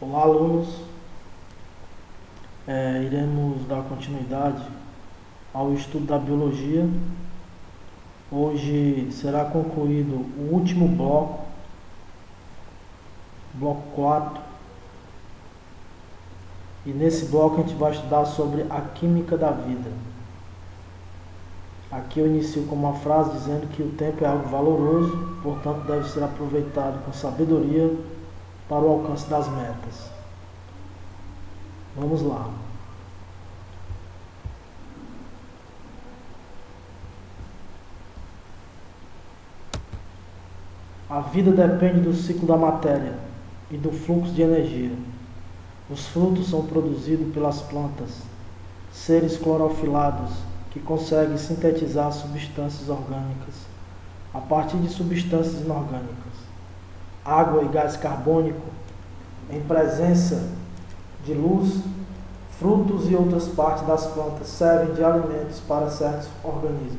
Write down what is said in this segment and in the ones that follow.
Olá, alunos. Iremos dar continuidade ao estudo da biologia. Hoje será concluído o último bloco 4. E nesse bloco a gente vai estudar sobre a química da vida. Aqui eu inicio com uma frase dizendo que o tempo é algo valoroso, portanto deve ser aproveitado com sabedoria para o alcance das metas. Vamos lá. A vida depende do ciclo da matéria e do fluxo de energia. Os frutos são produzidos pelas plantas, seres clorofilados que conseguem sintetizar substâncias orgânicas a partir de substâncias inorgânicas. Água e gás carbônico, em presença de luz, frutos e outras partes das plantas servem de alimentos para certos organismos.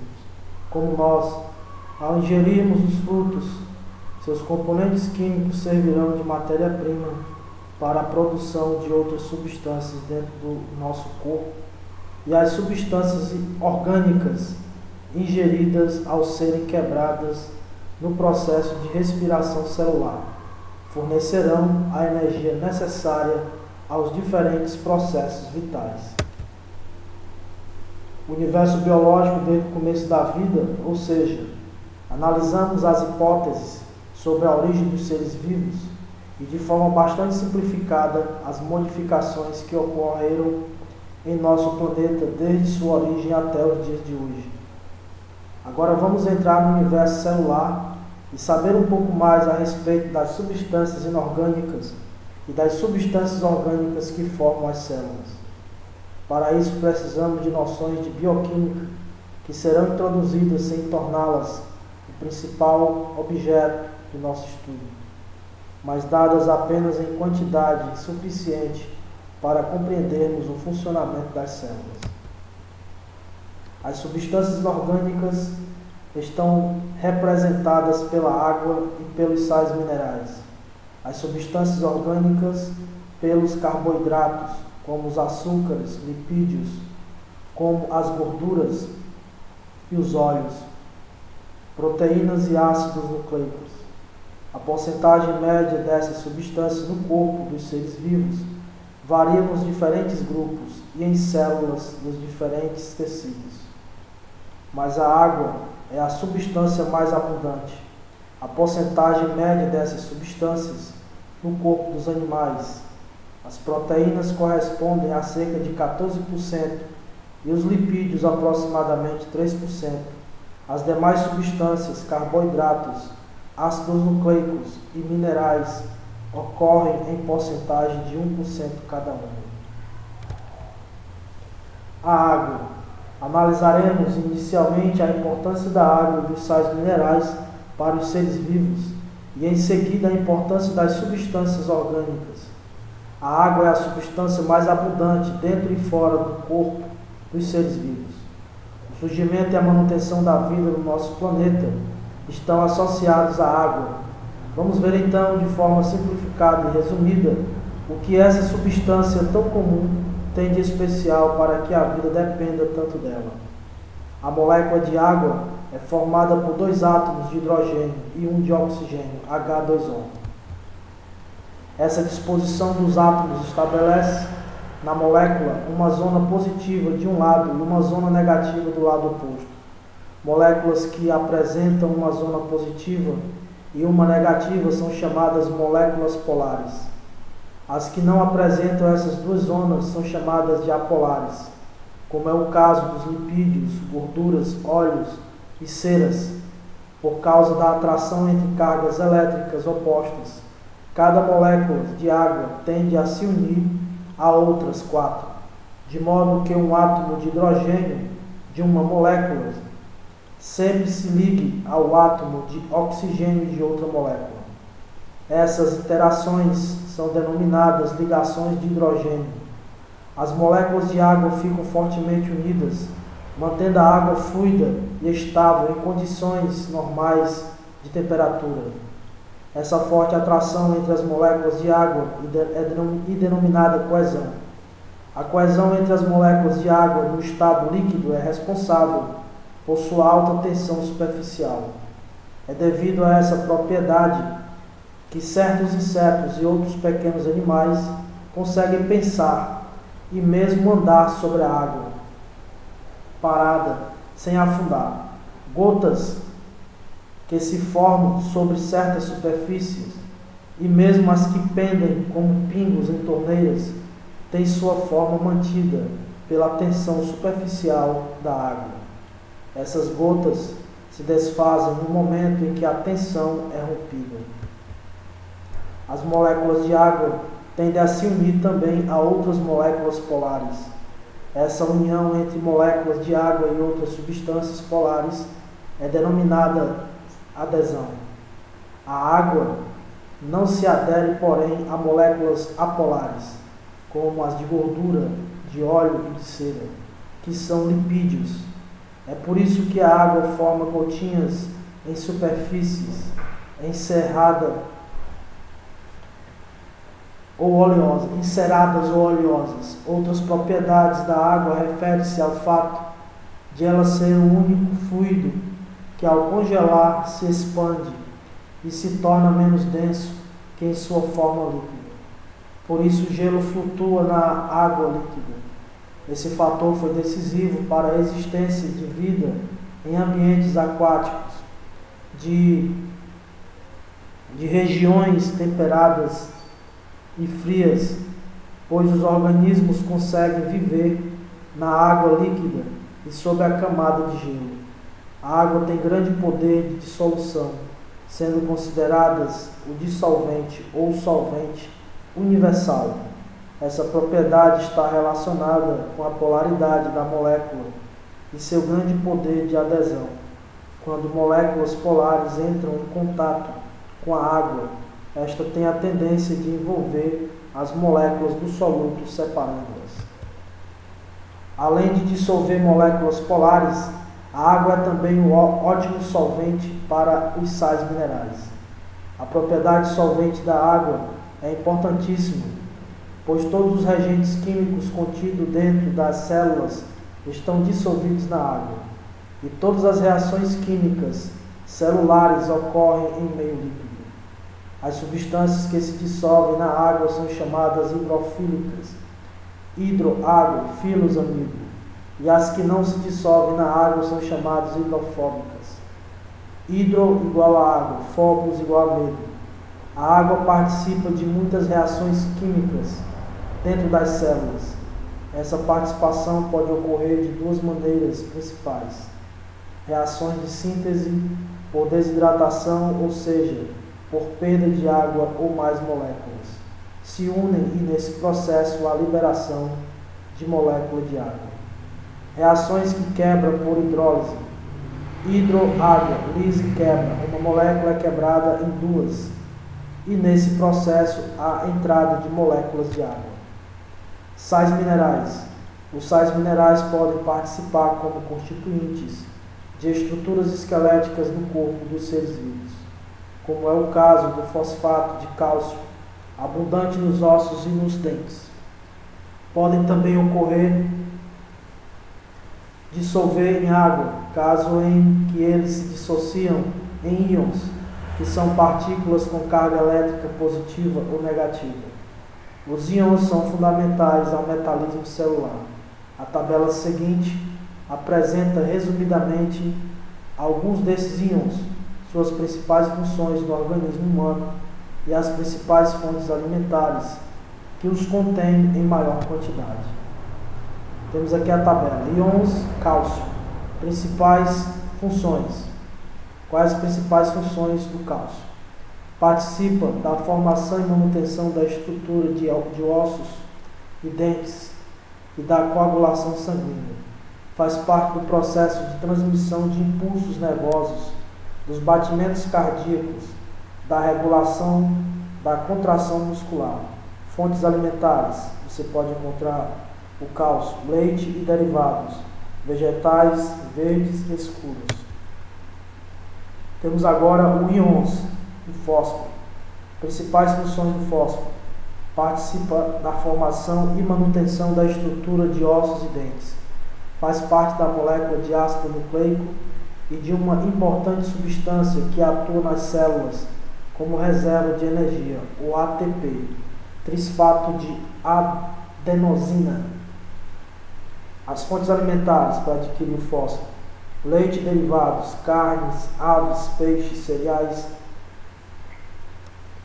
Como nós, ao ingerirmos os frutos, seus componentes químicos servirão de matéria-prima para a produção de outras substâncias dentro do nosso corpo, e as substâncias orgânicas ingeridas, ao serem quebradas no processo de respiração celular, fornecerão a energia necessária aos diferentes processos vitais. O universo biológico desde o começo da vida, ou seja, analisamos as hipóteses sobre a origem dos seres vivos e, de forma bastante simplificada, as modificações que ocorreram em nosso planeta desde sua origem até os dias de hoje. Agora vamos entrar no universo celular e saber um pouco mais a respeito das substâncias inorgânicas e das substâncias orgânicas que formam as células. Para isso precisamos de noções de bioquímica que serão introduzidas sem torná-las o principal objeto do nosso estudo, mas dadas apenas em quantidade suficiente para compreendermos o funcionamento das células. As substâncias orgânicas estão representadas pela água e pelos sais minerais. As substâncias orgânicas pelos carboidratos, como os açúcares, lipídios, como as gorduras e os óleos, proteínas e ácidos nucleicos. A porcentagem média dessas substâncias no corpo dos seres vivos varia nos diferentes grupos e em células dos diferentes tecidos. Mas a água é a substância mais abundante. A porcentagem média dessas substâncias no corpo dos animais. As proteínas correspondem a cerca de 14% e os lipídios aproximadamente 3%. As demais substâncias, carboidratos, ácidos nucleicos e minerais ocorrem em porcentagem de 1% cada um. A água. Analisaremos inicialmente a importância da água e dos sais minerais para os seres vivos e em seguida a importância das substâncias orgânicas. A água é a substância mais abundante dentro e fora do corpo dos seres vivos. O surgimento e a manutenção da vida no nosso planeta estão associados à água. Vamos ver então de forma simplificada e resumida o que essa substância tão comum tem de especial para que a vida dependa tanto dela. A molécula de água é formada por 2 átomos de hidrogênio e 1 de oxigênio, H2O. Essa disposição dos átomos estabelece na molécula uma zona positiva de um lado e uma zona negativa do lado oposto. Moléculas que apresentam uma zona positiva e uma negativa são chamadas moléculas polares. As que não apresentam essas duas zonas são chamadas de apolares, como é o caso dos lipídios, gorduras, óleos e ceras, por causa da atração entre cargas elétricas opostas. Cada molécula de água tende a se unir a outras 4, de modo que um átomo de hidrogênio de uma molécula sempre se ligue ao átomo de oxigênio de outra molécula. Essas interações são denominadas ligações de hidrogênio. As moléculas de água ficam fortemente unidas, mantendo a água fluida e estável em condições normais de temperatura. Essa forte atração entre as moléculas de água é denominada coesão. A coesão entre as moléculas de água no estado líquido é responsável por sua alta tensão superficial. É devido a essa propriedade que certos insetos e outros pequenos animais conseguem pensar e mesmo andar sobre a água parada sem afundar. Gotas que se formam sobre certas superfícies e mesmo as que pendem como pingos em torneiras têm sua forma mantida pela tensão superficial da água. Essas gotas se desfazem no momento em que a tensão é rompida. As moléculas de água tendem a se unir também a outras moléculas polares. Essa união entre moléculas de água e outras substâncias polares é denominada adesão. A água não se adere, porém, a moléculas apolares, como as de gordura, de óleo e de cera, que são lipídios. É por isso que a água forma gotinhas em superfícies enceradas ou oleosas. Outras propriedades da água referem-se ao fato de ela ser o único fluido que, ao congelar, se expande e se torna menos denso que em sua forma líquida. Por isso, o gelo flutua na água líquida. Esse fator foi decisivo para a existência de vida em ambientes aquáticos, de regiões temperadas e frias, pois os organismos conseguem viver na água líquida e sob a camada de gelo. A água tem grande poder de dissolução, sendo consideradas o dissolvente ou solvente universal. Essa propriedade está relacionada com a polaridade da molécula e seu grande poder de adesão. Quando moléculas polares entram em contato com a água, esta tem a tendência de envolver as moléculas do soluto, separando-as. Além de dissolver moléculas polares, a água é também um ótimo solvente para os sais minerais. A propriedade solvente da água é importantíssima, pois todos os reagentes químicos contidos dentro das células estão dissolvidos na água, e todas as reações químicas celulares ocorrem em meio líquido. As substâncias que se dissolvem na água são chamadas hidrofílicas, hidro-água, filos amigo, e as que não se dissolvem na água são chamadas hidrofóbicas. Hidro igual a água, fobos igual a medo. A água participa de muitas reações químicas dentro das células. Essa participação pode ocorrer de duas maneiras principais: reações de síntese por desidratação, ou seja, por perda de água ou mais moléculas, se unem e nesse processo há liberação de molécula de água. Reações que quebram por hidrólise. Hidro-água, lise quebra, uma molécula é quebrada em duas, e nesse processo há entrada de moléculas de água. Sais minerais. Os sais minerais podem participar como constituintes de estruturas esqueléticas no corpo dos seres vivos, como é o caso do fosfato de cálcio, abundante nos ossos e nos dentes. Podem também ocorrer dissolver em água, caso em que eles se dissociam em íons, que são partículas com carga elétrica positiva ou negativa. Os íons são fundamentais ao metabolismo celular. A tabela seguinte apresenta resumidamente alguns desses íons, suas principais funções no organismo humano e as principais fontes alimentares que os contêm em maior quantidade. Temos aqui a tabela. Íons, cálcio. Principais funções. Quais as principais funções do cálcio? Participa da formação e manutenção da estrutura de ossos e dentes e da coagulação sanguínea. Faz parte do processo de transmissão de impulsos nervosos, dos batimentos cardíacos, da regulação da contração muscular. Fontes alimentares. Você pode encontrar o cálcio, leite e derivados, vegetais verdes e escuros. Temos agora o íons, o fósforo. Principais funções do fósforo: participa da formação e manutenção da estrutura de ossos e dentes. Faz parte da molécula de ácido nucleico e de uma importante substância que atua nas células como reserva de energia, o ATP, trisfato de adenosina. As fontes alimentares para adquirir o fósforo: leite e derivados, carnes, aves, peixes, cereais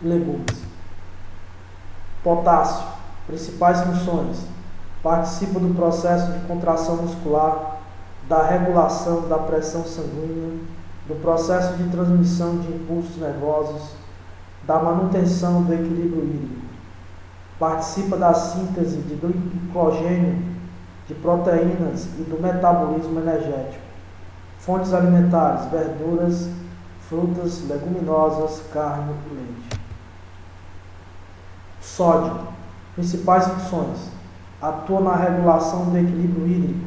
e legumes. Potássio. Principais funções: participa do processo de contração muscular, da regulação da pressão sanguínea, do processo de transmissão de impulsos nervosos, da manutenção do equilíbrio hídrico. Participa da síntese de glicogênio, de proteínas e do metabolismo energético. Fontes alimentares: verduras, frutas, leguminosas, carne e leite. Sódio. Principais funções: atua na regulação do equilíbrio hídrico,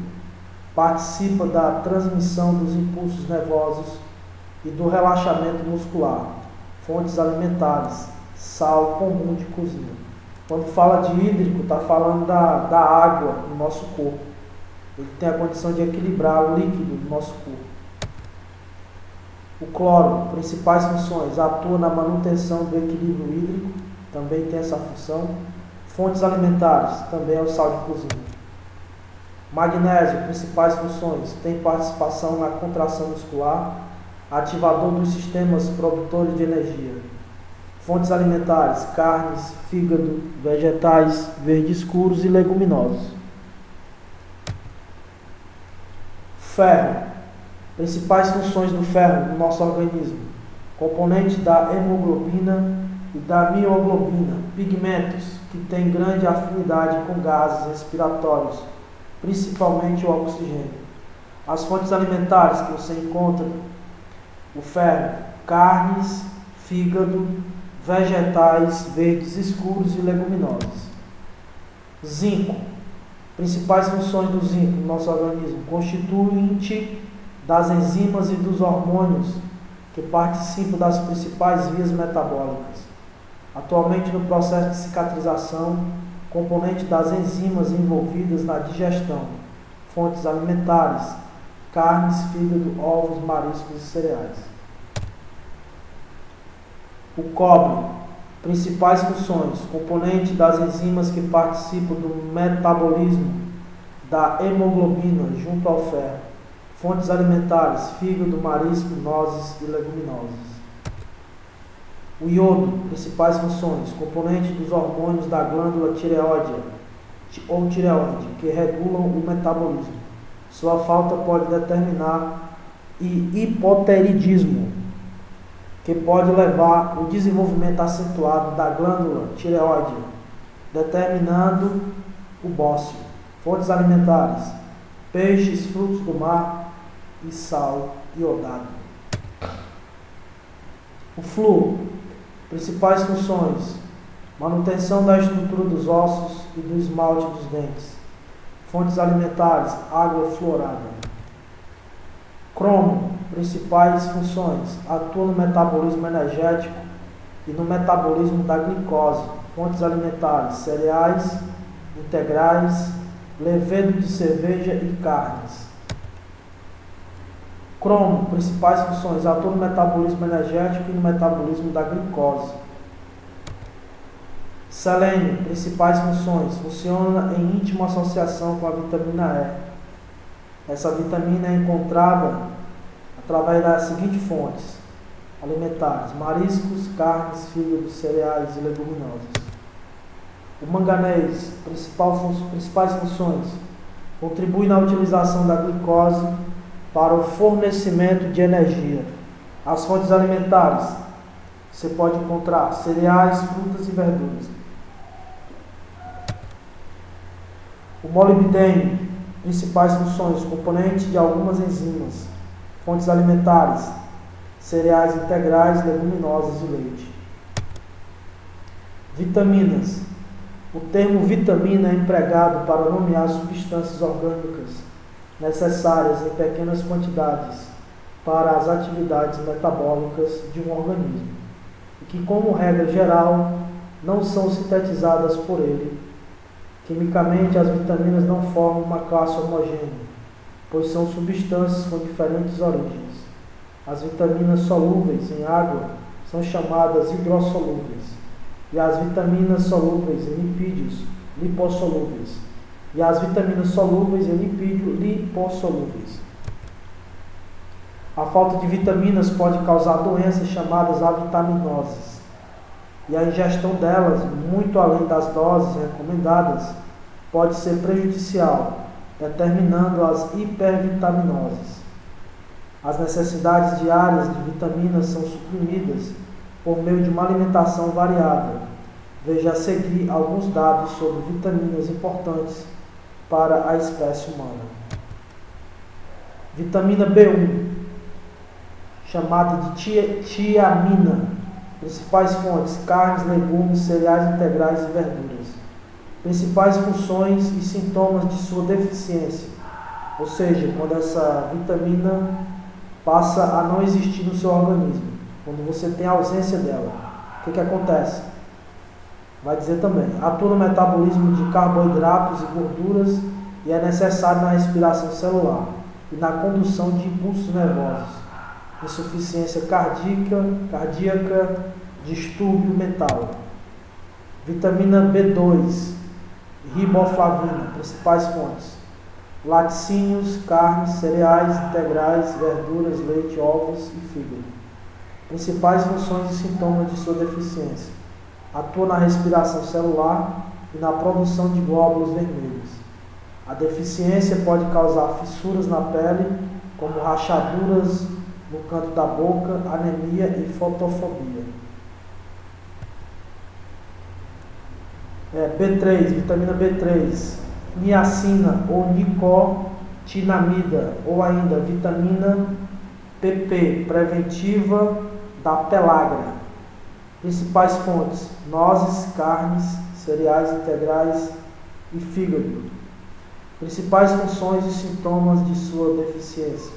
participa da transmissão dos impulsos nervosos e do relaxamento muscular. Fontes alimentares: sal comum de cozinha. Quando fala de hídrico, está falando da água no nosso corpo. Ele tem a condição de equilibrar o líquido do nosso corpo. O cloro. Principais funções: atua na manutenção do equilíbrio hídrico, também tem essa função. Fontes alimentares: também é o sal de cozinha. Magnésio. Principais funções: tem participação na contração muscular, ativador dos sistemas produtores de energia. Fontes alimentares: carnes, fígado, vegetais, verdes escuros e leguminosos. Ferro. Principais funções do ferro no nosso organismo: componente da hemoglobina e da mioglobina. Pigmentos, que têm grande afinidade com gases respiratórios, principalmente o oxigênio. As fontes alimentares que você encontra o ferro: carnes, fígado, vegetais, verdes escuros e leguminosos. Zinco. Principais funções do zinco no nosso organismo: constituinte das enzimas e dos hormônios que participam das principais vias metabólicas. Atualmente no processo de cicatrização, componente das enzimas envolvidas na digestão. Fontes alimentares: carnes, fígado, ovos, mariscos e cereais. O cobre. Principais funções: componente das enzimas que participam do metabolismo da hemoglobina junto ao ferro. Fontes alimentares: fígado, marisco, nozes e leguminosas. O iodo. Principais funções: componente dos hormônios da glândula tireoide ou tireoide, que regulam o metabolismo. Sua falta pode determinar hipotireoidismo, que pode levar ao desenvolvimento acentuado da glândula tireoide, determinando o bócio. Fontes alimentares: peixes, frutos do mar e sal iodado. O flúor. Principais funções: manutenção da estrutura dos ossos e do esmalte dos dentes. Fontes alimentares: água fluorada. Cromo. Principais funções: atua no metabolismo energético e no metabolismo da glicose. Fontes alimentares: cereais integrais, levedo de cerveja e carnes. Cromo. Principais funções: atua no metabolismo energético e no metabolismo da glicose. Selênio. Principais funções: funciona em íntima associação com a vitamina E. Essa vitamina é encontrada através das seguintes fontes alimentares: mariscos, carnes, fígado, cereais e leguminosas. O manganês. Principais funções: contribui na utilização da glicose para o fornecimento de energia. As fontes alimentares: você pode encontrar cereais, frutas e verduras. O molibdênio. Principais funções: componente de algumas enzimas. Fontes alimentares: cereais integrais, leguminosas e leite. Vitaminas. O termo vitamina é empregado para nomear substâncias orgânicas necessárias em pequenas quantidades para as atividades metabólicas de um organismo. e que, como regra geral, não são sintetizadas por ele. Quimicamente, as vitaminas não formam uma classe homogênea, pois são substâncias com diferentes origens. As vitaminas solúveis em água são chamadas hidrossolúveis, e as vitaminas solúveis em lipídios, lipossolúveis, e as vitaminas solúveis em lipídio, lipossolúveis. A falta de vitaminas pode causar doenças chamadas avitaminoses, e a ingestão delas, muito além das doses recomendadas, pode ser prejudicial, determinando as hipervitaminoses. As necessidades diárias de vitaminas são suprimidas por meio de uma alimentação variada. Veja a seguir alguns dados sobre vitaminas importantes para a espécie humana. Vitamina B1, chamada de tiamina. Principais fontes: carnes, legumes, cereais integrais e verduras. Principais funções e sintomas de sua deficiência, ou seja, quando essa vitamina passa a não existir no seu organismo, quando você tem a ausência dela, o que acontece? Vai dizer também: atua no metabolismo de carboidratos e gorduras e é necessário na respiração celular e na condução de impulsos nervosos, insuficiência cardíaca, distúrbio mental. Vitamina B2, riboflavina. Principais fontes: laticínios, carnes, cereais integrais, verduras, leite, ovos e fígado. Principais funções e sintomas de sua deficiência: atua na respiração celular e na produção de glóbulos vermelhos. A deficiência pode causar fissuras na pele, como rachaduras no canto da boca, anemia e fotofobia. B3, vitamina B3, niacina ou nicotinamida, ou ainda vitamina PP, preventiva da pellagra. Principais fontes: nozes, carnes, cereais integrais e fígado. Principais funções e sintomas de sua deficiência: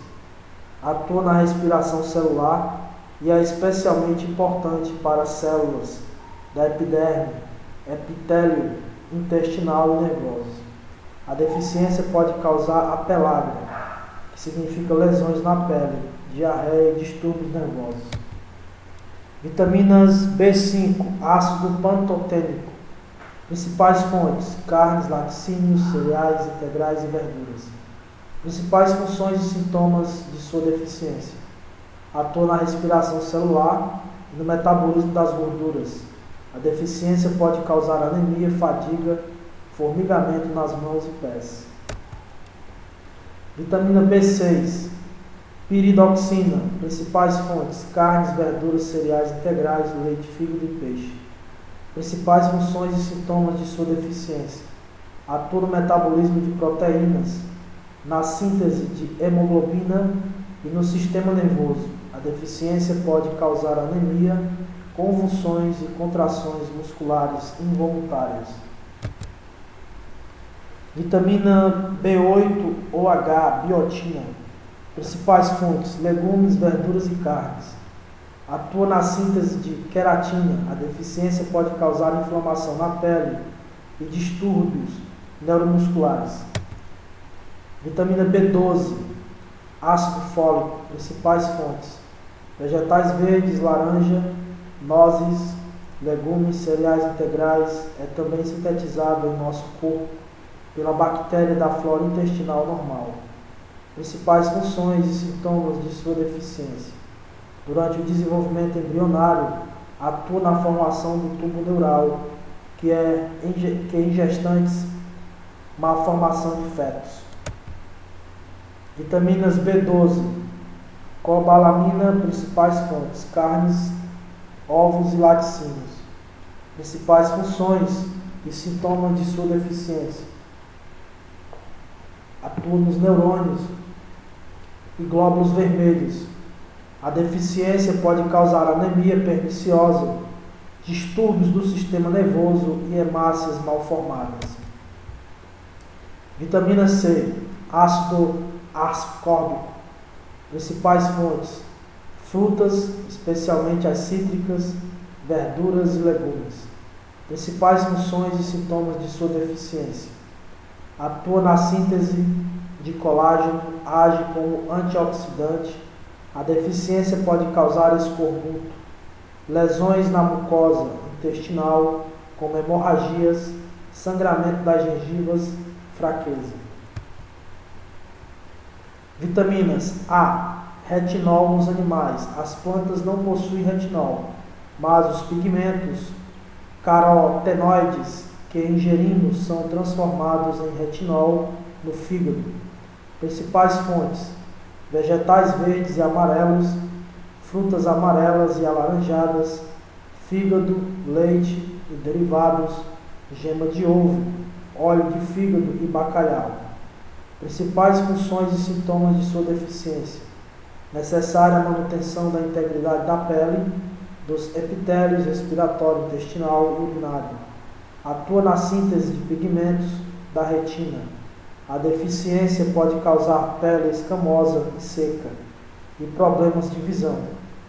atua na respiração celular e é especialmente importante para células da epiderme, epitélio intestinal e nervoso. A deficiência pode causar a pellagra, que significa lesões na pele, diarreia e distúrbios nervosos. Vitaminas B5, ácido pantotênico. Principais fontes: carnes, laticínios, cereais integrais e verduras. Principais funções e sintomas de sua deficiência: atua na respiração celular e no metabolismo das gorduras. A deficiência pode causar anemia, fadiga, formigamento nas mãos e pés. Vitamina B6, piridoxina. Principais fontes: carnes, verduras, cereais integrais, leite, fígado e peixe. Principais funções e sintomas de sua deficiência: atua no metabolismo de proteínas, na síntese de hemoglobina e no sistema nervoso. A deficiência pode causar anemia, convulsões e contrações musculares involuntárias. Vitamina B8 OH, biotina. Principais fontes: legumes, verduras e carnes. Atua na síntese de queratina. A deficiência pode causar inflamação na pele e distúrbios neuromusculares. Vitamina B12, ácido fólico. Principais fontes: vegetais verdes, laranja, nozes, legumes, cereais integrais. É também sintetizado em nosso corpo pela bactéria da flora intestinal normal. Principais funções e sintomas de sua deficiência: durante o desenvolvimento embrionário, atua na formação do tubo neural, que em gestantes, malformação de fetos. Vitaminas B12, cobalamina. Principais fontes: carnes, ovos e laticínios. Principais funções e sintomas de sua deficiência: atua nos neurônios e glóbulos vermelhos. A deficiência pode causar anemia perniciosa, distúrbios do sistema nervoso e hemácias mal formadas. Vitamina C, ácido ascórbico. Principais fontes: frutas, especialmente as cítricas, verduras e legumes. Principais funções e sintomas de sua deficiência. Atua na síntese de colágeno, age como antioxidante. A deficiência pode causar escorbuto, lesões na mucosa intestinal, como hemorragias, sangramento das gengivas, fraqueza. Vitaminas A. Retinol nos animais. As plantas não possuem retinol, mas os pigmentos carotenoides que ingerimos são transformados em retinol no fígado. Principais fontes: vegetais verdes e amarelos, frutas amarelas e alaranjadas, fígado, leite e derivados, gema de ovo, óleo de fígado e bacalhau. Principais funções e sintomas de sua deficiência: necessária manutenção da integridade da pele, dos epitélios respiratório, intestinal e urinário. Atua na síntese de pigmentos da retina. A deficiência pode causar pele escamosa e seca e problemas de visão,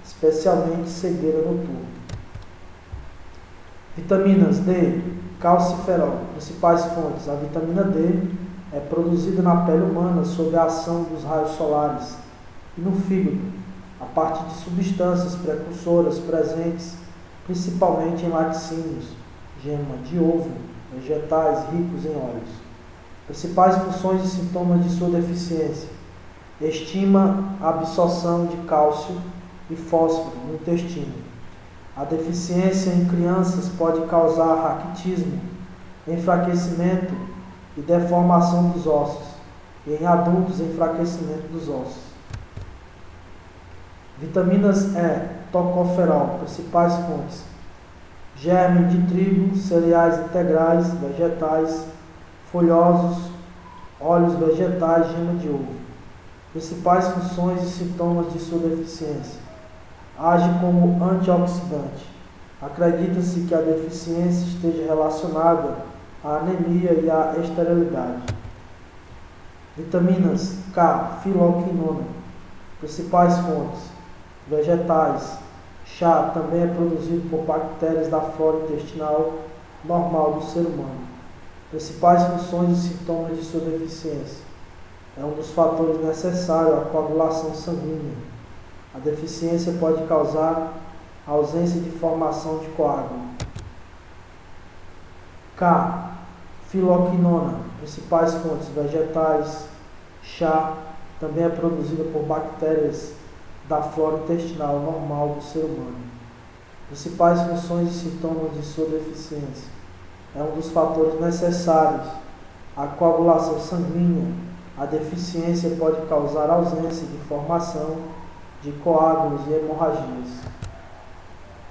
especialmente cegueira noturna. Vitaminas D. Calciferol. Principais fontes: a vitamina D é produzida na pele humana sob a ação dos raios solares e no fígado, a partir de substâncias precursoras presentes principalmente em laticínios, gema de ovo, vegetais ricos em óleos. Principais funções e sintomas de sua deficiência: estima a absorção de cálcio e fósforo no intestino. A deficiência em crianças pode causar raquitismo, enfraquecimento e deformação dos ossos, e em adultos, enfraquecimento dos ossos. Vitaminas E. Tocoferol. Principais fontes: germe de trigo, cereais integrais, vegetais, folhosos, óleos vegetais, gema de ovo. Principais funções e sintomas de sua deficiência: age como antioxidante. Acredita-se que a deficiência esteja relacionada à anemia e à esterilidade. Vitaminas K. Filoquinona. Principais fontes: vegetais. Chá também é produzido por bactérias da flora intestinal normal do ser humano. Principais funções e sintomas de sua deficiência: é um dos fatores necessários à coagulação sanguínea. A deficiência pode causar ausência de formação de coágulo. K. Filoquinona. Principais fontes: vegetais. Chá também é produzida por bactérias da flora intestinal normal do ser humano. Principais funções e sintomas de sua deficiência: é um dos fatores necessários à coagulação sanguínea. A deficiência pode causar ausência de formação de coágulos e hemorragias.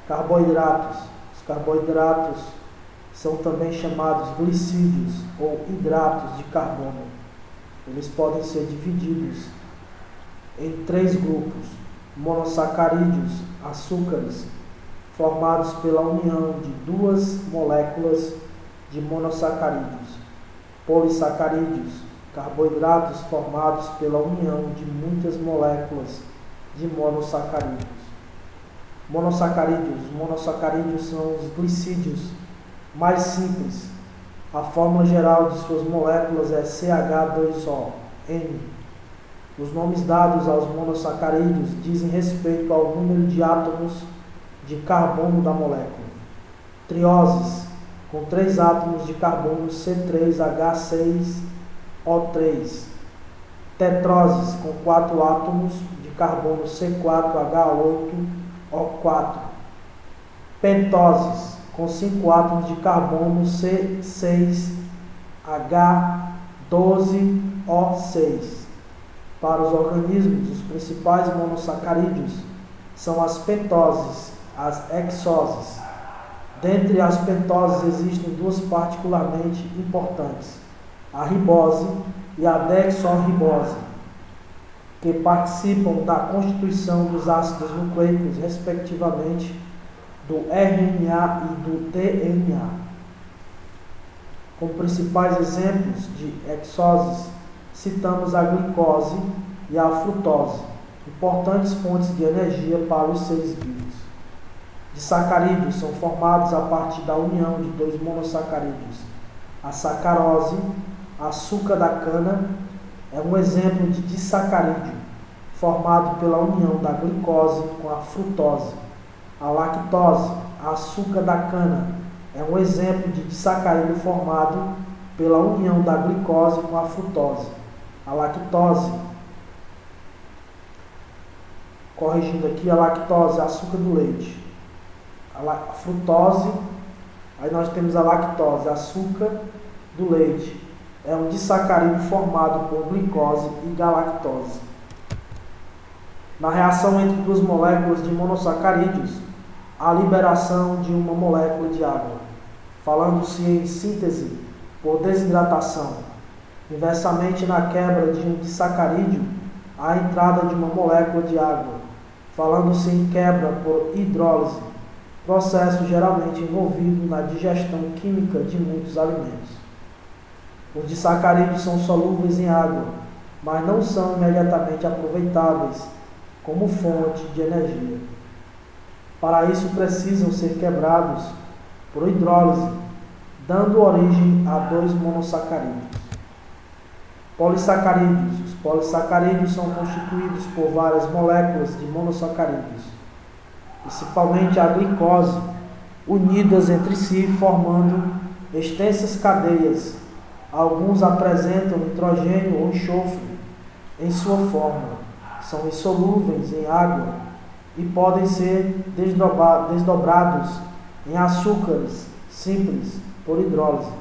Carboidratos. Os carboidratos são também chamados glicídios ou hidratos de carbono. Eles podem ser divididos em 3 grupos: monossacarídeos, açúcares, formados pela união de 2 moléculas de monossacarídeos; polissacarídeos, carboidratos formados pela união de muitas moléculas de monossacarídeos. Monossacarídeos. Os monossacarídeos são os glicídios mais simples. A fórmula geral de suas moléculas é CH2ON. Os nomes dados aos monossacarídeos dizem respeito ao número de átomos de carbono da molécula. Trioses, com 3 átomos de carbono, C3H6O3. Tetroses, com 4 átomos de carbono, C4H8O4. Pentoses, com 5 átomos de carbono, C6H12O6. Para os organismos, os principais monossacarídeos são as pentoses, as hexoses. Dentre as pentoses existem 2 particularmente importantes: a ribose e a dexorribose, que participam da constituição dos ácidos nucleicos, respectivamente, do RNA e do DNA. Como principais exemplos de hexoses, citamos a glicose e a frutose, importantes fontes de energia para os seres vivos. Disacarídeos são formados a partir da união de dois monossacarídeos. A sacarose, açúcar da cana, é um exemplo de disacarídeo, formado pela união da glicose com a frutose. A lactose, açúcar da cana, é um exemplo de disacarídeo formado pela união da glicose com a frutose. A lactose, corrigindo aqui, a lactose, açúcar do leite. A frutose, aí nós temos a lactose, açúcar do leite. É um disacarídeo formado por glicose e galactose. Na reação entre duas moléculas de monossacarídeos, há liberação de uma molécula de água, falando-se em síntese por desidratação. Inversamente, na quebra de um disacarídeo, há a entrada de uma molécula de água, falando-se em quebra por hidrólise, processo geralmente envolvido na digestão química de muitos alimentos. Os disacarídeos são solúveis em água, mas não são imediatamente aproveitáveis como fonte de energia. Para isso precisam ser quebrados por hidrólise, dando origem a dois monossacarídeos. Polissacarídeos. Os polissacarídeos são constituídos por várias moléculas de monossacarídeos, principalmente a glicose, unidas entre si formando extensas cadeias. Alguns apresentam nitrogênio ou enxofre em sua fórmula, são insolúveis em água e podem ser desdobrados em açúcares simples por hidrólise.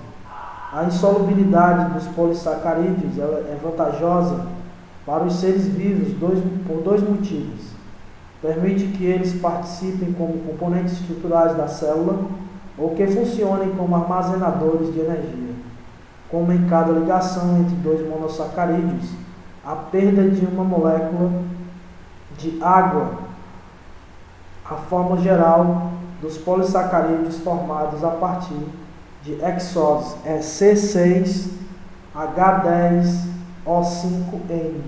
A insolubilidade dos polissacarídeos é vantajosa para os seres vivos por dois motivos. Permite que eles participem como componentes estruturais da célula ou que funcionem como armazenadores de energia. Como em cada ligação entre dois monossacarídeos, a perda de uma molécula de água, a forma geral dos polissacarídeos formados a partir de hexose é C6H10O5N.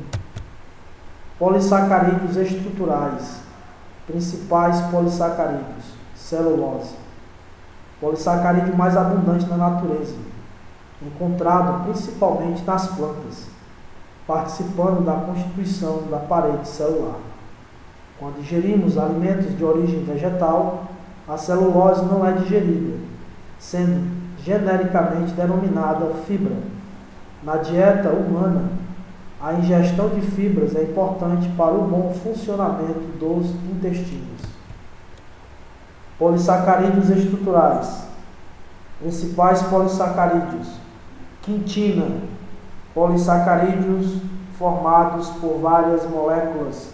Polissacarídeos estruturais. Principais polissacarídeos: celulose. Polissacarídeo mais abundante na natureza, encontrado principalmente nas plantas, participando da constituição da parede celular. Quando ingerimos alimentos de origem vegetal, a celulose não é digerida, sendo genericamente denominada fibra. Na dieta humana, a ingestão de fibras é importante para o bom funcionamento dos intestinos. Polissacarídeos estruturais. Principais polissacarídeos: quintina, polissacarídeos formados por várias moléculas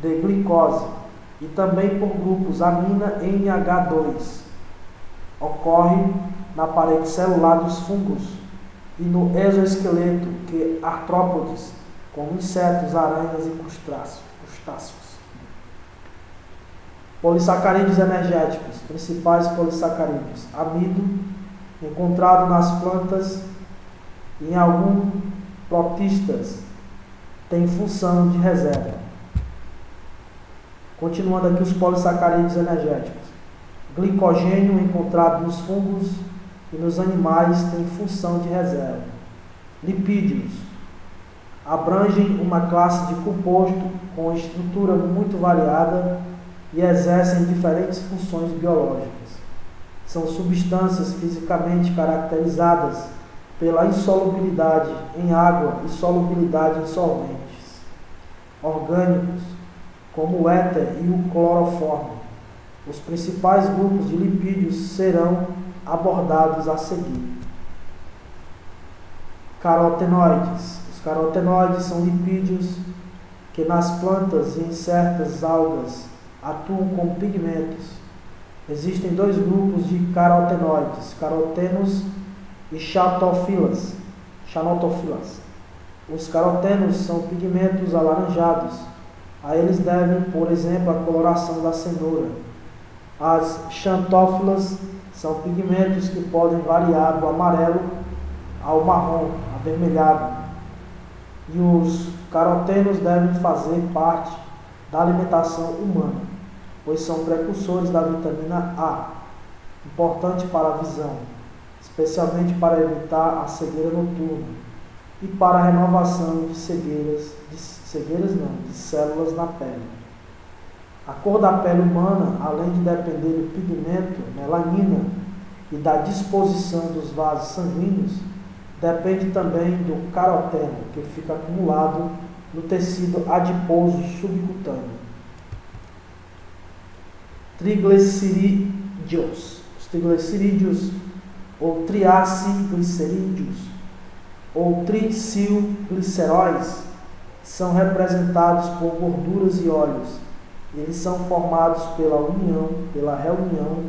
de glicose e também por grupos amina NH2. Ocorre na parede celular dos fungos e no exoesqueleto que artrópodes, como insetos, aranhas e crustáceos. Polissacarídeos energéticos. Principais polissacarídeos: amido, encontrado nas plantas e em alguns protistas, tem função de reserva. Continuando aqui os polissacarídeos energéticos. Glicogênio, encontrado nos fungos e nos animais, tem função de reserva. Lipídios abrangem uma classe de composto com estrutura muito variada e exercem diferentes funções biológicas. São substâncias fisicamente caracterizadas pela insolubilidade em água e solubilidade em solventes orgânicos, como o éter e o cloroformo. Os principais grupos de lipídios serão abordados a seguir. Carotenoides. Os carotenoides são lipídios que nas plantas e em certas algas atuam como pigmentos. Existem dois grupos de carotenoides, carotenos e xantofilas. Os carotenos são pigmentos alaranjados. A eles devem, por exemplo, a coloração da cenoura. As xantófilas são pigmentos que podem variar do amarelo ao marrom, avermelhado. E os carotenos devem fazer parte da alimentação humana. pois são precursores da vitamina A, importante para a visão, especialmente para evitar a cegueira noturna e para a renovação de células na pele. A cor da pele humana, além de depender do pigmento, melanina, e da disposição dos vasos sanguíneos, depende também do caroteno, que fica acumulado no tecido adiposo subcutâneo. Triglicerídeos. Os triglicerídeos, ou triaciglicerídeos, ou tricilgliceróis, são representados por gorduras e óleos. Eles são formados pela reunião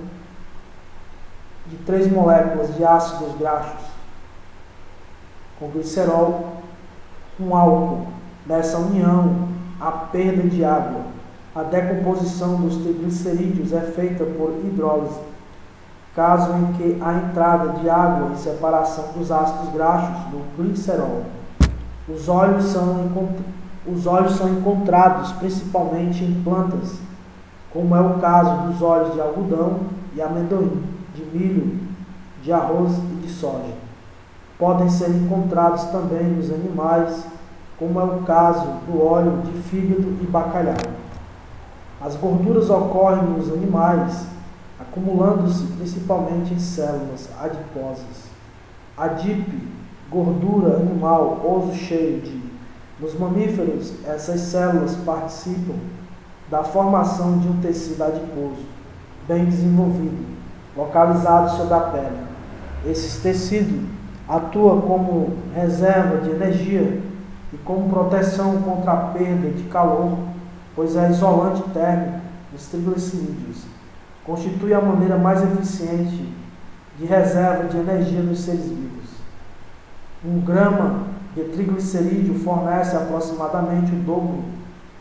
de 3 moléculas de ácidos graxos com glicerol, com álcool. Nessa união, a perda de água. A decomposição dos triglicerídeos é feita por hidrólise, caso em que a entrada de água e separação dos ácidos graxos do glicerol. Os óleos são encontrados principalmente em plantas, como é o caso dos óleos de algodão e amendoim, de milho, de arroz e de soja. Podem ser encontrados também nos animais, como é o caso do óleo de fígado e bacalhau. As gorduras ocorrem nos animais, acumulando-se principalmente em células adiposas. Adipe, gordura animal, osso cheio de. Nos mamíferos, essas células participam da formação de um tecido adiposo, bem desenvolvido, localizado sobre a pele. Esse tecido atua como reserva de energia e como proteção contra a perda de calor, pois é isolante térmico dos triglicerídeos. Constitui a maneira mais eficiente de reserva de energia nos seres vivos. 1 grama de triglicerídeo fornece aproximadamente o dobro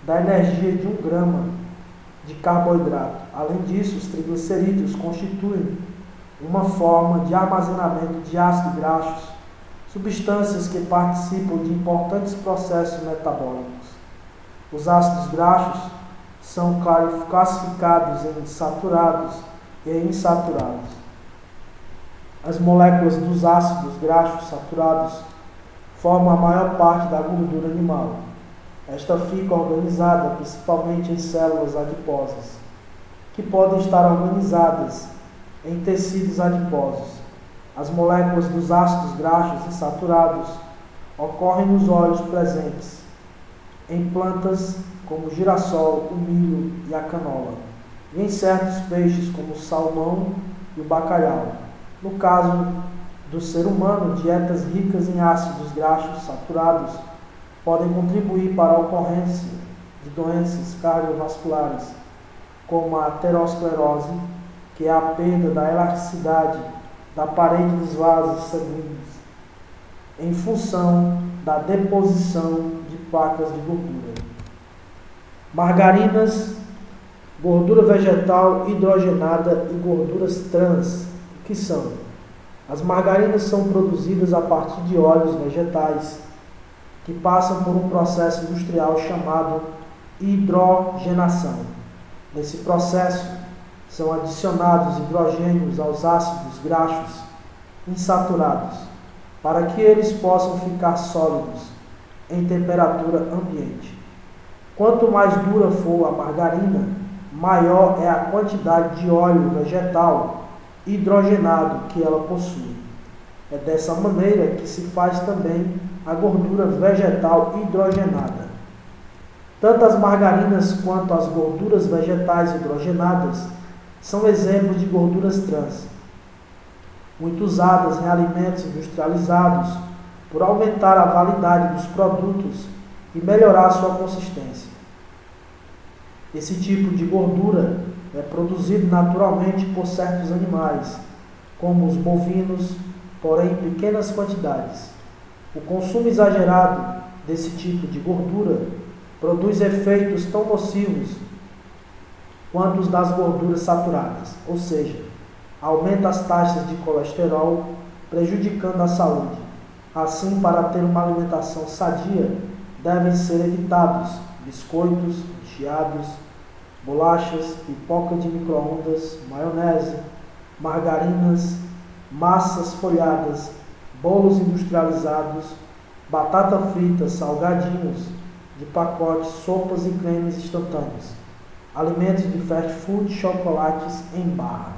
da energia de 1 grama de carboidrato. Além disso, os triglicerídeos constituem uma forma de armazenamento de ácidos graxos, substâncias que participam de importantes processos metabólicos. Os ácidos graxos são classificados em saturados e insaturados. As moléculas dos ácidos graxos saturados formam a maior parte da gordura animal. Esta fica organizada principalmente em células adiposas, que podem estar organizadas em tecidos adiposos. As moléculas dos ácidos graxos insaturados ocorrem nos óleos presentes em plantas como o girassol, o milho e a canola, e em certos peixes como o salmão e o bacalhau. No caso do ser humano, dietas ricas em ácidos graxos saturados podem contribuir para a ocorrência de doenças cardiovasculares, como a aterosclerose, que é a perda da elasticidade da parede dos vasos sanguíneos, em função da deposição de placas de gordura. Margarinas, gordura vegetal hidrogenada e gorduras trans. O que são? As margarinas são produzidas a partir de óleos vegetais que passam por um processo industrial chamado hidrogenação. Nesse processo, são adicionados hidrogênios aos ácidos graxos insaturados, para que eles possam ficar sólidos em temperatura ambiente. Quanto mais dura for a margarina, maior é a quantidade de óleo vegetal hidrogenado que ela possui. É dessa maneira que se faz também a gordura vegetal hidrogenada. Tanto as margarinas quanto as gorduras vegetais hidrogenadas são exemplos de gorduras trans, muito usadas em alimentos industrializados por aumentar a validade dos produtos e melhorar sua consistência. Esse tipo de gordura é produzido naturalmente por certos animais, como os bovinos, porém em pequenas quantidades. O consumo exagerado desse tipo de gordura produz efeitos tão nocivos quanto os das gorduras saturadas, ou seja, aumenta as taxas de colesterol, prejudicando a saúde. Assim, para ter uma alimentação sadia, devem ser evitados biscoitos, recheados, bolachas, pipoca de micro-ondas, maionese, margarinas, massas folhadas, bolos industrializados, batata frita, salgadinhos de pacote, sopas e cremes instantâneos, alimentos de fast food, chocolates em barra.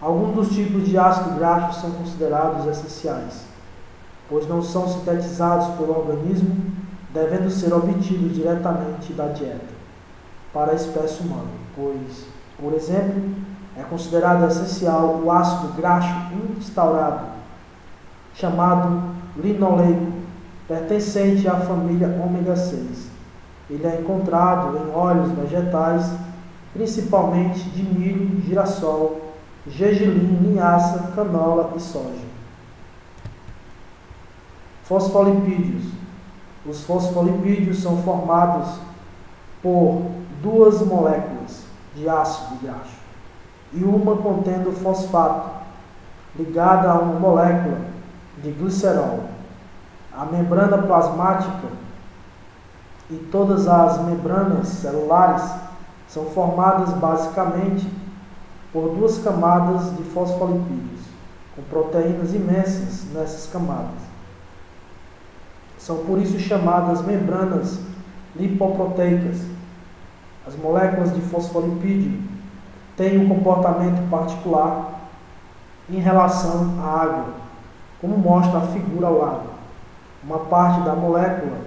Alguns dos tipos de ácido graxo são considerados essenciais, pois não são sintetizados pelo organismo, devendo ser obtidos diretamente da dieta para a espécie humana, pois, por exemplo, é considerado essencial o ácido graxo instaurado, chamado linoleico, pertencente à família ômega 6. Ele é encontrado em óleos vegetais, principalmente de milho, girassol, gergelim, linhaça, canola e soja. Fosfolipídios. Os fosfolipídios são formados por duas moléculas de ácido graxo e uma contendo fosfato, ligada a uma molécula de glicerol. A membrana plasmática e todas as membranas celulares são formadas basicamente por duas camadas de fosfolipídios, com proteínas imensas nessas camadas. São por isso chamadas membranas lipoproteicas. As moléculas de fosfolipídio têm um comportamento particular em relação à água, como mostra a figura ao lado. Uma parte da molécula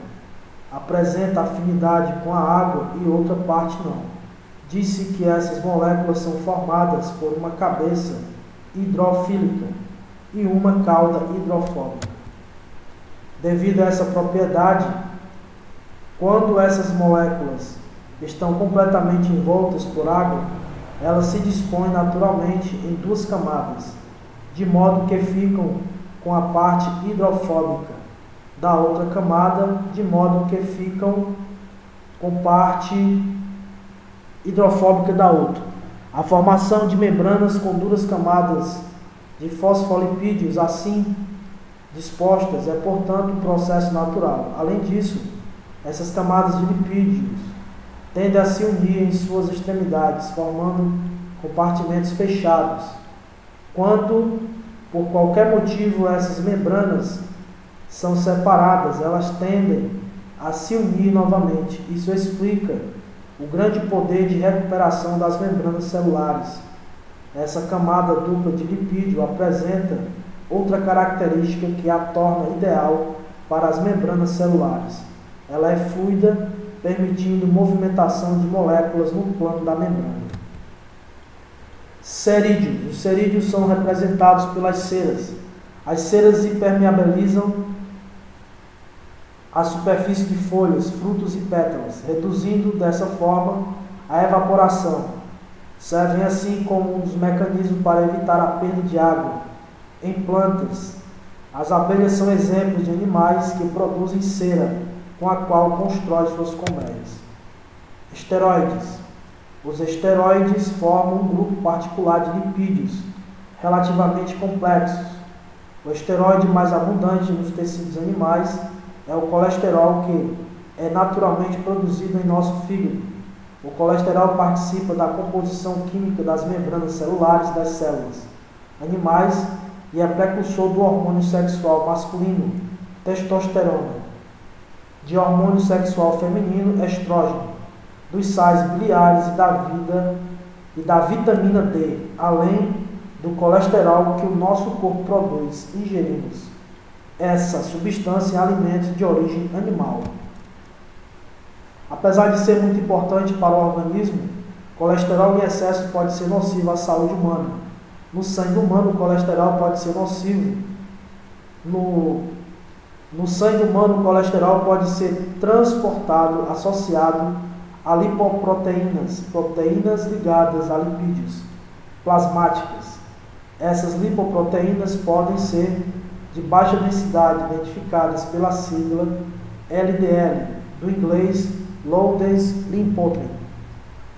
apresenta afinidade com a água e outra parte não. Disse que essas moléculas são formadas por uma cabeça hidrofílica e uma cauda hidrofóbica. Devido a essa propriedade, quando essas moléculas estão completamente envoltas por água, elas se dispõem naturalmente em duas camadas, de modo que ficam com a parte hidrofóbica da outra camada, de modo que ficam com parte hidrofóbica da outra. A formação de membranas com duas camadas de fosfolipídios assim dispostas é, portanto, um processo natural. Além disso, essas camadas de lipídios tendem a se unir em suas extremidades, formando compartimentos fechados. Quando, por qualquer motivo, essas membranas são separadas, elas tendem a se unir novamente. Isso explica o grande poder de recuperação das membranas celulares. Essa camada dupla de lipídio apresenta outra característica que a torna ideal para as membranas celulares. Ela é fluida, permitindo movimentação de moléculas no plano da membrana. Cerídeos. Os cerídeos são representados pelas ceras. As ceras impermeabilizam a superfície de folhas, frutos e pétalas, reduzindo dessa forma a evaporação. Servem assim como um dos mecanismos para evitar a perda de água. Em plantas, as abelhas são exemplos de animais que produzem cera, com a qual constrói suas colmeias. Esteroides. Os esteroides formam um grupo particular de lipídios relativamente complexos. O esteroide mais abundante nos tecidos animais é o colesterol, que é naturalmente produzido em nosso fígado. O colesterol participa da composição química das membranas celulares das células animais e é precursor do hormônio sexual masculino, testosterona, de hormônio sexual feminino, estrógeno, dos sais biliares e da vitamina D, além do colesterol que o nosso corpo produz. Ingerimos essa substância em alimentos de origem animal. Apesar de ser muito importante para o organismo, colesterol em excesso pode ser nocivo à saúde humana. No sangue humano, o colesterol pode ser nocivo. No sangue humano, o colesterol pode ser transportado, associado a lipoproteínas, proteínas ligadas a lipídios plasmáticas. Essas lipoproteínas podem ser de baixa densidade, identificadas pela sigla LDL, do inglês Low Dense Lipoprotein,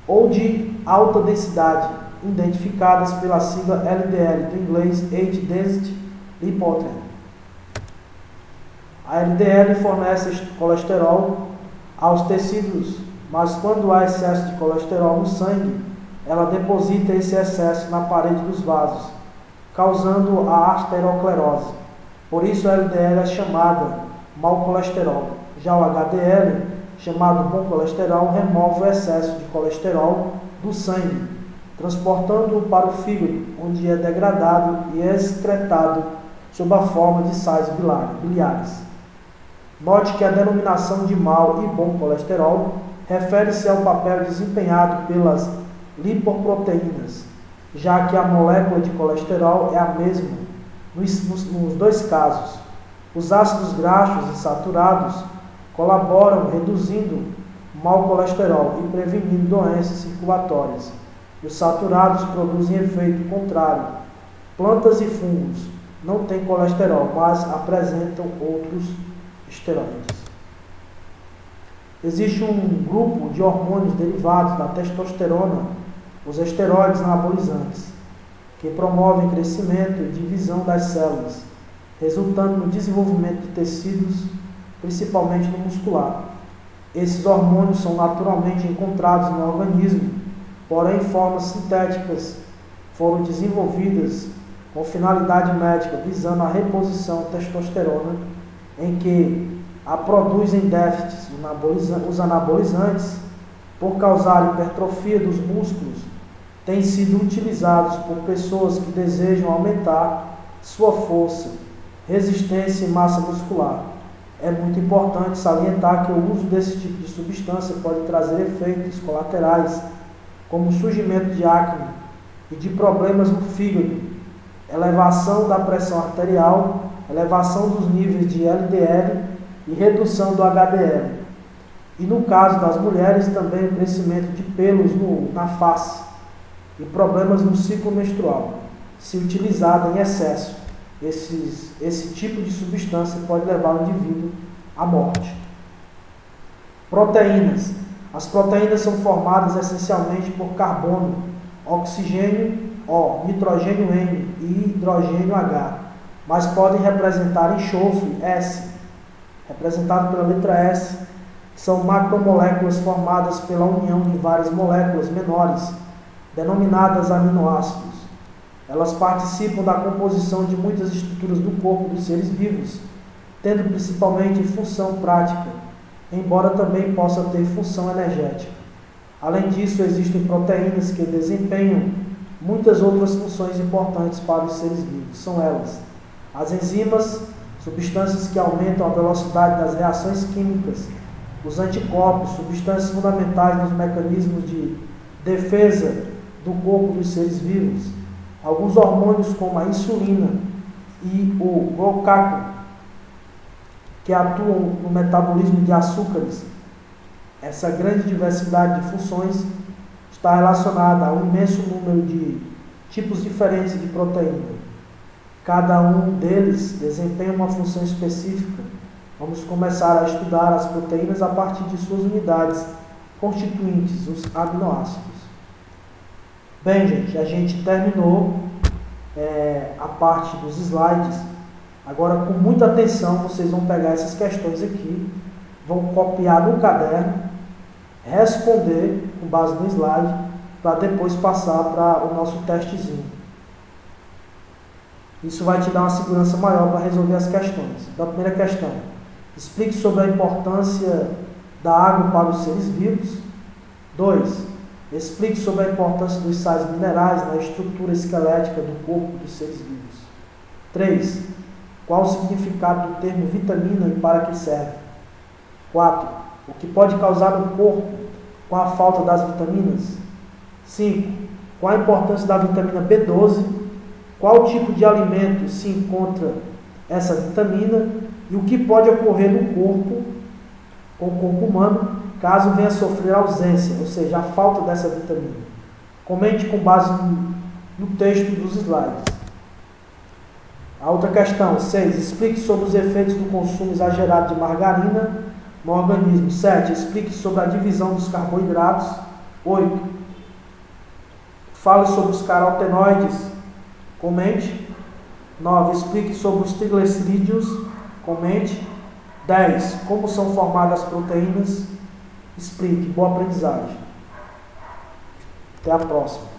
ou de alta densidade, identificadas pela sigla LDL, do inglês High Density Lipoprotein. A LDL fornece colesterol aos tecidos mas quando há excesso de colesterol no sangue, ela deposita esse excesso na parede dos vasos, causando a arteriosclerose. Por isso, a LDL é chamada mau colesterol. Já o HDL, chamado bom colesterol, remove o excesso de colesterol do sangue, transportando-o para o fígado, onde é degradado e excretado sob a forma de sais biliares. Note que a denominação de mau e bom colesterol refere-se ao papel desempenhado pelas lipoproteínas, já que a molécula de colesterol é a mesma nos dois casos. Os ácidos graxos insaturados colaboram reduzindo o mau colesterol e prevenindo doenças circulatórias. Os saturados produzem efeito contrário. Plantas e fungos não têm colesterol, mas apresentam outros esteroides. Existe um grupo de hormônios derivados da testosterona, os esteroides anabolizantes, que promovem crescimento e divisão das células, resultando no desenvolvimento de tecidos, principalmente no muscular. Esses hormônios são naturalmente encontrados no organismo, porém formas sintéticas foram desenvolvidas com finalidade médica, visando a reposição da testosterona, em que a produzem déficits. Os anabolizantes, por causar hipertrofia dos músculos, têm sido utilizados por pessoas que desejam aumentar sua força, resistência e massa muscular. É muito importante salientar que o uso desse tipo de substância pode trazer efeitos colaterais, como surgimento de acne e de problemas no fígado, elevação da pressão arterial, elevação dos níveis de LDL e redução do HDL. E no caso das mulheres também o crescimento de pelos na face e problemas no ciclo menstrual. Se utilizada em excesso, esse tipo de substância pode levar o indivíduo à morte. Proteínas. As proteínas são formadas essencialmente por carbono, oxigênio O, nitrogênio N e hidrogênio H, mas podem representar enxofre S, representado pela letra S, que são macromoléculas formadas pela união de várias moléculas menores, denominadas aminoácidos. Elas participam da composição de muitas estruturas do corpo dos seres vivos, tendo principalmente função prática, embora também possa ter função energética. Além disso, existem proteínas que desempenham muitas outras funções importantes para os seres vivos. São elas: as enzimas, substâncias que aumentam a velocidade das reações químicas; os anticorpos, substâncias fundamentais nos mecanismos de defesa do corpo dos seres vivos; alguns hormônios como a insulina e o glucagon, que atuam no metabolismo de açúcares. Essa grande diversidade de funções está relacionada ao imenso número de tipos diferentes de proteína. Cada um deles desempenha uma função específica. Vamos começar a estudar as proteínas a partir de suas unidades constituintes, os aminoácidos. Bem, gente, a gente terminou a parte dos slides. Agora, com muita atenção, vocês vão pegar essas questões aqui, vão copiar no caderno, responder com base no slide, para depois passar para o nosso testezinho. Isso vai te dar uma segurança maior para resolver as questões. Então, a primeira questão: explique sobre a importância da água para os seres vivos. 2. Explique sobre a importância dos sais minerais na estrutura esquelética do corpo dos seres vivos. 3. Qual o significado do termo vitamina e para que serve? 4. O que pode causar no corpo com a falta das vitaminas? 5. Qual a importância da vitamina B12? Qual tipo de alimento se encontra essa vitamina? E o que pode ocorrer no corpo, com o corpo humano, caso venha a sofrer ausência, ou seja, a falta dessa vitamina? Comente com base no texto dos slides. A outra questão: 6. Explique sobre os efeitos do consumo exagerado de margarina no organismo. 7. Explique sobre a divisão dos carboidratos. 8. Fale sobre os carotenoides. Comente. 9. Explique sobre os triglicerídeos. Comente. 10. Como são formadas as proteínas. Explique. Boa aprendizagem. Até a próxima.